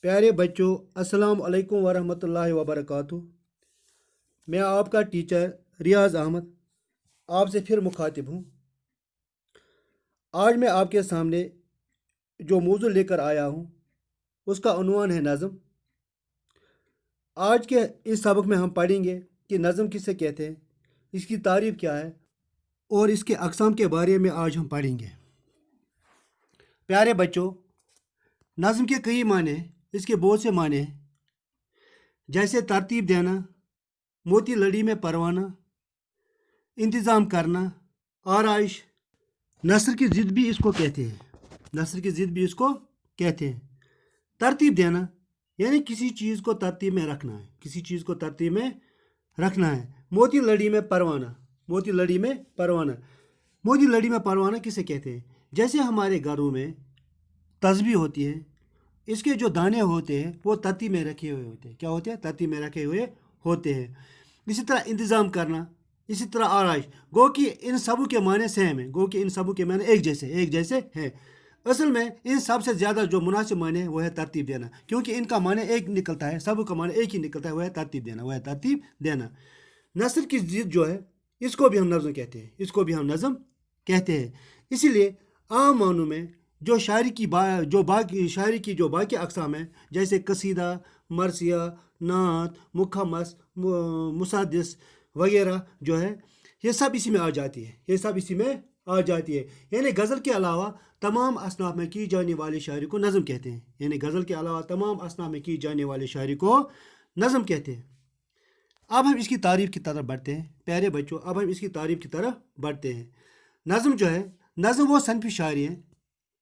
प्यारे बच्चों, अस्सलाम वालेकुम वरहमतुल्लाहि वबरकातुहू। मैं आपका टीचर रियाज अहमद आपसे फिर मुखातिब हूँ। आज मैं आपके सामने जो मौजू लेकर आया हूँ उसका उन्वान है नज़म। आज के इस सबक में हम पढ़ेंगे कि नज़म किसे कहते हैं, इसकी तारीफ़ क्या है और इसके अक़साम के बारे में आज हम पढ़ेंगे। प्यारे बच्चों, नज़म के कई माने हैं, इसके बहुत से माने हैं, जैसे तरतीब देना, मोती लड़ी में परवाना, इंतज़ाम करना, आराइश। नस्र की ज़िद भी इसको कहते हैं, नस्र की ज़िद भी इसको कहते हैं। तरतीब देना यानी किसी चीज़ को तरतीब में रखना है, किसी चीज़ को तरतीब में रखना है। मोती लड़ी में परवाना, मोती लड़ी में परवाना, मोती लड़ी में परवाना किसे कहते हैं? जैसे हमारे घरों में तस्बीह होती है, इसके जो दाने होते हैं वो तरतीब में रखे हुए होते हैं। क्या होते हैं? तरतीब में रखे हुए होते हैं। इसी तरह इंतज़ाम करना, इसी तरह आराइश। गो कि इन सबों के माने सेम है, गो कि इन सबों के माने एक जैसे हैं। असल में इन सबसे ज़्यादा जो मुनासिब माने है वो है तरतीब देना, क्योंकि इनका माने एक निकलता है, सब का माने एक ही निकलता है, वह है तरतीब देना, वह है तरतीब देना। नस्र की ज़िद जो है इसको भी हम नज़म कहते हैं, इसको भी हम नज़म कहते हैं। इसीलिए आम मानों में जो शायरी की जो बाकी अक़साम है, जैसे कसीदा, मरसिया, नात, मुखमस, मुसादिस वगैरह जो है, ये सब इसी में आ जाती है, ये सब इसी में आ जाती है। यानी गज़ल के अलावा तमाम असनाफ में की जाने वाली शायरी को नज़म कहते हैं, यानी गज़ल के अलावा तमाम असनाफ में की जाने वाली शायरी को नज़म कहते हैं। अब हम इसकी तारीफ़ की तरफ बढ़ते हैं। प्यारे बच्चों, अब हम इसकी तारीफ़ की तरफ बढ़ते हैं। नज़म जो है, नज़म वो सनफ़ी शायरी है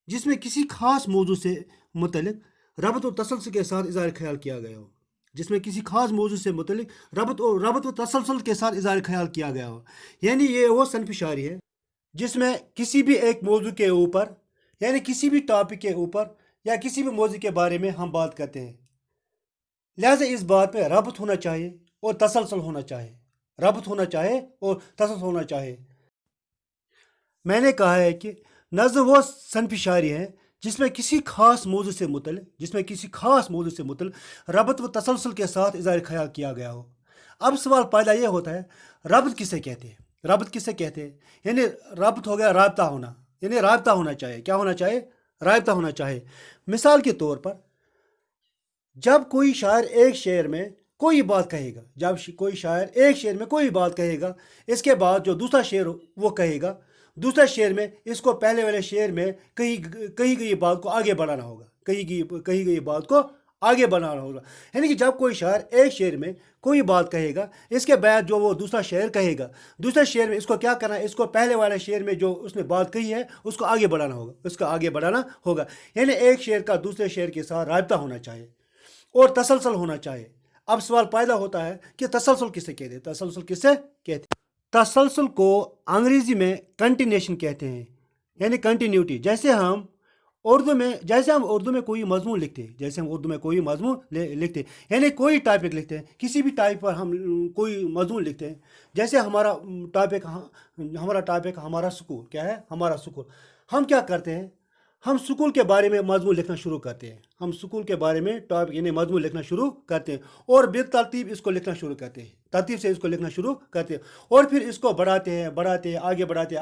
जिसमें किसी खास मौजू से मुतल्लिक रबत और तसलसल के साथ इज़हार ख्याल किया गया हो, जिसमें किसी खास मौजू से मुतल्लिक रबत और तसलसल के साथ इज़हार ख्याल किया गया हो। यानी ये वो सनफ़ी शायरी है जिसमें किसी भी एक मौजू के ऊपर, यानी किसी भी टॉपिक के ऊपर या किसी भी मौजू के बारे में हम बात करते हैं, लिहाजा इस बात में रबत होना चाहिए और तसलसल होना चाहिए, रबत होना चाहिए और तसलसल होना चाहिए। मैंने कहा है कि नज़म वो सनफ़ी शायरी है जिसमें किसी खास मौजू से मुतल्लिक रबत व तसलसल के साथ इज़हार ख्याल किया गया हो। अब सवाल पैदा ये होता है, रबत किसे कहते हैं? रबत किसे कहते हैं? यानी रबत हो गया राब्ता होना, यानी राब्ता होना चाहिए। क्या होना चाहिए? राब्ता होना चाहिए। मिसाल के तौर पर जब कोई शायर एक शेर में कोई बात कहेगा, जब कोई शायर एक शेर में कोई बात कहेगा, इसके बाद जो दूसरा शेर वो कहेगा, दूसरे शेर में इसको पहले वाले शेर में कही गई बात को आगे बढ़ाना होगा, कही गई बात को आगे बढ़ाना होगा। यानी कि जब कोई शायर एक शेर में कोई बात कहेगा, इसके बाद जो वो दूसरा शेर कहेगा, दूसरे शेर में इसको क्या करना है, इसको पहले वाले शेर में जो उसने बात कही है उसको आगे बढ़ाना होगा, उसका आगे बढ़ाना होगा। यानी एक शेर का दूसरे शेर के साथ राब्ता होना चाहिए और तसलसल होना चाहिए। अब सवाल पैदा होता है कि तसलसल किसे कहते हैं? तसलसल किसे कहते हैं? तसलसल को अंग्रेजी में कंटिन्यूएशन कहते हैं, यानी कंटिन्यूटी। जैसे हम उर्दू में कोई मजमून लिखते हैं, यानी कोई टॉपिक लिखते हैं, किसी भी टॉपिक पर हम कोई मजमून लिखते हैं। जैसे हमारा टॉपिक हमारा स्कूल क्या है? हमारा स्कूल। हम क्या करते हैं? हम स्कूल के बारे में मजमून लिखना शुरू करते हैं, हम स्कूल के बारे में टॉपिक यानी मजमून लिखना शुरू करते हैं और बेतरतीब इसको लिखना शुरू करते हैं, तरतीब से इसको लिखना शुरू करते हैं और फिर इसको बढ़ाते हैं, आगे बढ़ाते,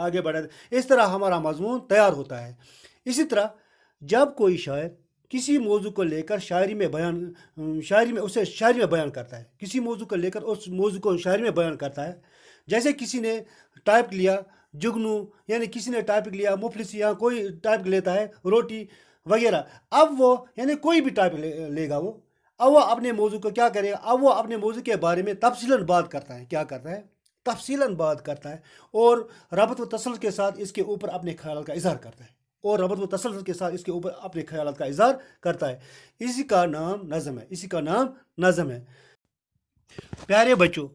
इस तरह हमारा मजमून तैयार होता है। इसी तरह जब कोई शायर किसी मौजू को लेकर शायरी में बयान करता है, किसी मौजू को लेकर उस मौजू को शायरी में बयान करता है, जैसे किसी ने टॉपिक लिया जुगनू, यानी किसी ने टॉपिक लिया मुफलिस, या कोई टॉपिक लेता है रोटी वगैरह। अब वो यानी कोई भी टॉपिक लेगा वो, अब वो अपने मौजू को क्या करेगा? अब वो अपने मौजू के बारे में तफसीलन बात करता है। क्या करता है? तफसीलन बात करता है और रबत व तसल्सल के साथ इसके ऊपर अपने ख्याल का इजहार करता है, इसी का नाम नज़म है। प्यारे बच्चों,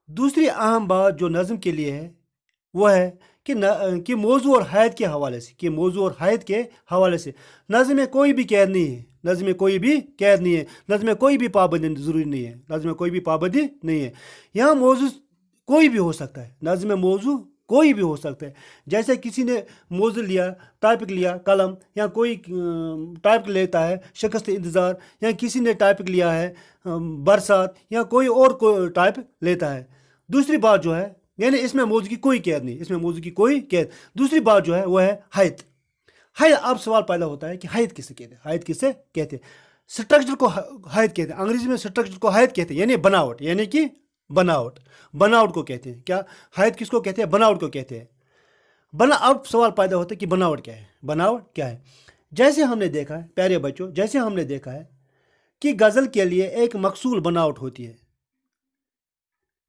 दूसरी अहम बात जो नज़म के लिए है वो है कि मौजू और हैत के हवाले से नज़म में कोई भी कैद नहीं है, नज़म में कोई भी पाबंदी ज़रूरी नहीं है, यहाँ मौजू कोई भी हो सकता है, नज़म में मौजू कोई भी हो सकता है। जैसे किसी ने मौजू लिया, टॉपिक लिया कलम, या कोई टॉपिक लेता है शिकस्त इंतज़ार, या किसी ने टॉपिक लिया है बरसात, या कोई और टॉपिक लेता है। दूसरी बात जो है, यानी इसमें मौजू की कोई कैद नहीं, इसमें मौजू की कोई कैद। दूसरी बात जो है वो है हैत। हैत, अब सवाल पैदा होता है कि हैत किसे कहते हैं, हैत किसे कहते हैं। स्ट्रक्चर को हैत कहते हैं, अंग्रेजी में स्ट्रक्चर को हैत कहते हैं, यानी बनावट, यानी कि बनावट, बनावट को कहते हैं। क्या हैत किसको कहते हैं? बनावट को कहते हैं। अब सवाल पैदा होता है कि बनावट क्या है, बनावट क्या है। जैसे हमने देखा है प्यारे बच्चों, जैसे हमने देखा है कि गज़ल के लिए एक मकसूल बनावट होती है,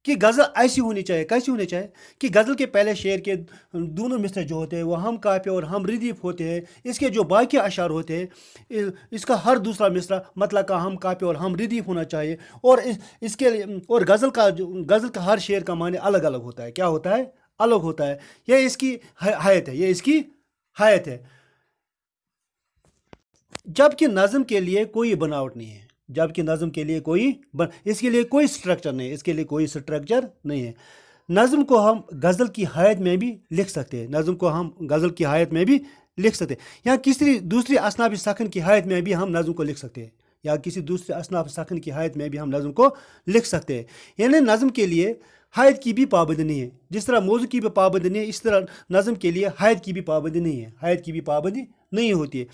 कि गज़ल ऐसी होनी चाहिए, कैसी होनी चाहिए कि गज़ल के पहले शेर के दोनों मिसरे जो होते हैं वो हम काफ़िया और हम रिदीफ होते हैं। इसके जो बाकी अशार होते हैं इसका हर दूसरा मिसरा मतलब का हम काफ़िया और हम रिदीफ होना चाहिए। और इसके लिए और गज़ल का हर शेर का माने अलग अलग होता है। क्या होता है? अलग होता है। यह इसकी हैत है, यह इसकी हैत है। जबकि नज़म के लिए कोई बनावट नहीं है, जबकि नज़म के लिए इसके लिए कोई स्ट्रक्चर नहीं है, इसके लिए कोई स्ट्रक्चर नहीं है। नज़म को हम गज़ल की हायत में भी लिख सकते हैं, नज़म को हम गज़ल की हायत में भी लिख सकते हैं, या किसी दूसरी असनाफ सखन की हायत में भी हम नज़म को लिख सकते हैं, या किसी दूसरे असनाफ सखन की हायत में भी हम नज़म को लिख सकते हैं। यानी नज़म के लिए हायत की भी पाबंदी नहीं है। जिस तरह मौजू की भी पाबंदी नहीं है, इस तरह नज़म के लिए हायत की भी पाबंदी नहीं है, हायत की भी पाबंदी नहीं होती है।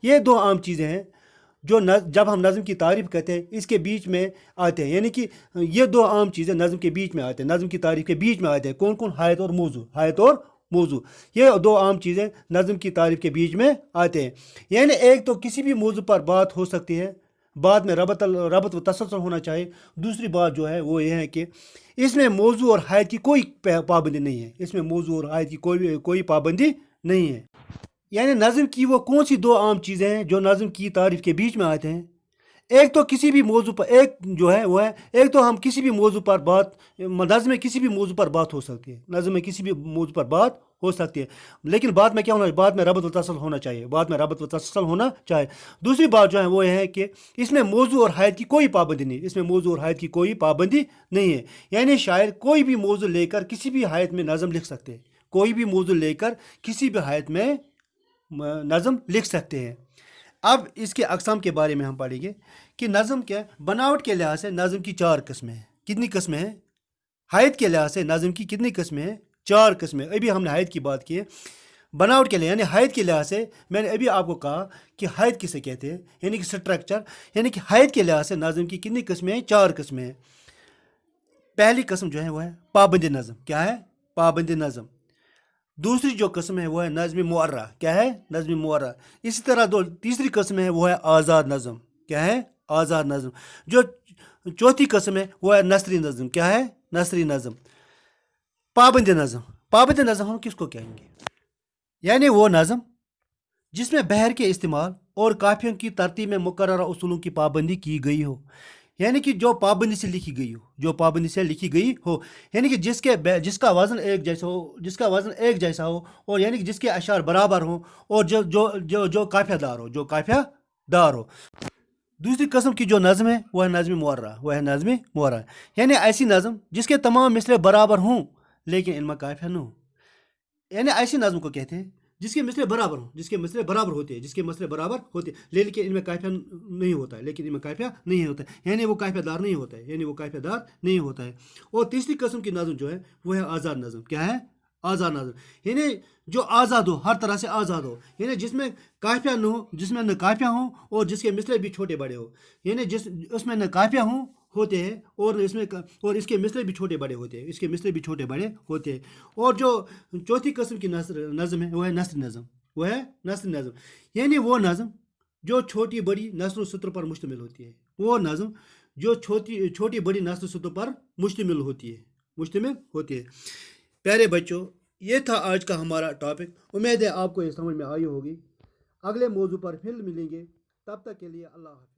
ये दो आम चीज़ें हैं जो जब हम नज़म की तारीफ़ करते हैं इसके बीच में आते हैं। यानी कि ये दो आम चीज़ें नज़म के बीच में आते हैं, नज़म की तारीफ़ के बीच में आते हैं। कौन कौन? हायत और मौजू, हायत और मौजू, ये दो आम चीज़ें नज़म की तारीफ़ के बीच में आते हैं। यानी एक तो किसी भी मौजू पर बात हो सकती है, बात में रबत व तसलसल होना चाहिए। दूसरी बात जो है वो ये है कि इसमें मौजू और हायत की कोई पाबंदी नहीं है, इसमें मौजू और हायत की कोई पाबंदी नहीं है। यानी नज़म की वो कौन सी दो आम चीज़ें हैं जो नज़म की तारीफ़ के बीच में आते हैं? एक तो किसी भी मौजू पर, एक जो है वो है, एक तो हम किसी भी मौजू पर बात, नज़म में किसी भी मौजू पर बात हो सकती है, नज़म में किसी भी मौजू पर बात हो सकती है, लेकिन बात में क्या होना चाहिए? बात में रबत व तसल्सल होना चाहिए, बात में रबत व तसल्सल होना चाहिए। दूसरी बात जो है वो है कि इसमें मौजू और हायत की कोई पाबंदी नहीं, इसमें मौजू और हायत की कोई पाबंदी नहीं है। यानी शायर कोई भी मौजू लेकर किसी भी हायत में नज़म लिख सकते हैं, कोई भी मौजू लेकर किसी भी हायत में नज़म लिख सकते हैं। अब इसके अक़साम के बारे में हम पढ़ेंगे कि नज़म के बनावट के लिहाज से नज़म की 4 किस्में हैं। कितनी किस्में हैं? हायत के लिहाज से नज़म की कितनी किस्में हैं? 4 किस्में। अभी हमने हायत की बात की है। बनावट के लिए यानी हायत के लिहाज से मैंने अभी आपको कहा कि हायत किसे कहते हैं, यानी कि स्ट्रक्चर, यानी कि हायत के लिहाज से नज़म की कितनी किस्में हैं? 4 किस्में हैं। पहली किस्म जो है वो है पाबंद नज़म। क्या है? पाबंद नज़म। दूसरी जो किस्म है वो है नज़्म मुअर्रा। क्या है? नज़्म मुअर्रा। इसी तरह तीसरी किस्म है वो है आज़ाद नज़म। क्या है? आज़ाद नज़म। जो चौथी किस्म है वो है नसरी नज़म। क्या है? नसरी नज़म। पाबंद नज़म। पाबंद नज़म हम किसको कहेंगे? यानी वो नज़म जिसमें बहर के इस्तेमाल और काफियों की तरतीब में मुकर्रर उसूलों की पाबंदी की गई हो, यानी कि जो पाबंदी से लिखी गई हो, जो पाबंदी से लिखी गई हो, यानी कि जिसका वज़न एक जैसा हो, जिसका वज़न एक जैसा हो, और यानी कि जिसके अशार बराबर हो, और जो जो जो जो काफियादार हो, जो काफियादार हो। दूसरी किस्म की जो नज़म है वह है नज़्म मुअर्रा, वह है नज़्म मुअर्रा, यानी ऐसी नज़म जिसके तमाम मिसरे बराबर हों लेकिन इनमें काफिया न हो। यानी ऐसी नज़म को कहते हैं जिसके मिसरे बराबर हो, जिसके मिसरे बराबर होते हैं, जिसके मिसरे बराबर होते हैं लेकिन इनमें काफिया नहीं होता है, लेकिन इनमें काफिया नहीं होता है, यानी वो काफियादार नहीं होता है, यानी वो काफियादार नहीं होता है। और तीसरी किस्म की नज़म जो है वो है आज़ाद नज़म। क्या है? आज़ाद नज़म, यानी जो आज़ाद हो, हर तरह से आज़ाद हो, यानी जिसमें काफिया न हो, जिसमें न काफिया हो और जिसके मिसरे भी छोटे बड़े हो, यानी उसमें न काफिया हो होते हैं और इसके मिसरे भी छोटे बड़े होते हैं, इसके मिसरे भी छोटे बड़े होते हैं। और जो चौथी किस्म की नज़म है वो है नस्र नज़म, वो है नस्र नज़म, यानी वो नज़म जो छोटी बड़ी नस्र सत्र पर मुश्तमिल होती है, वो नज़म जो छोटी बड़ी नस्र सत्र पर मुश्तमिल होती है। प्यारे बच्चों, ये था आज का हमारा टॉपिक। उम्मीद है आपको ये समझ में आई होगी। अगले मौजू पर फिर मिलेंगे, तब तक के लिए अल्लाह हाफ़िज़।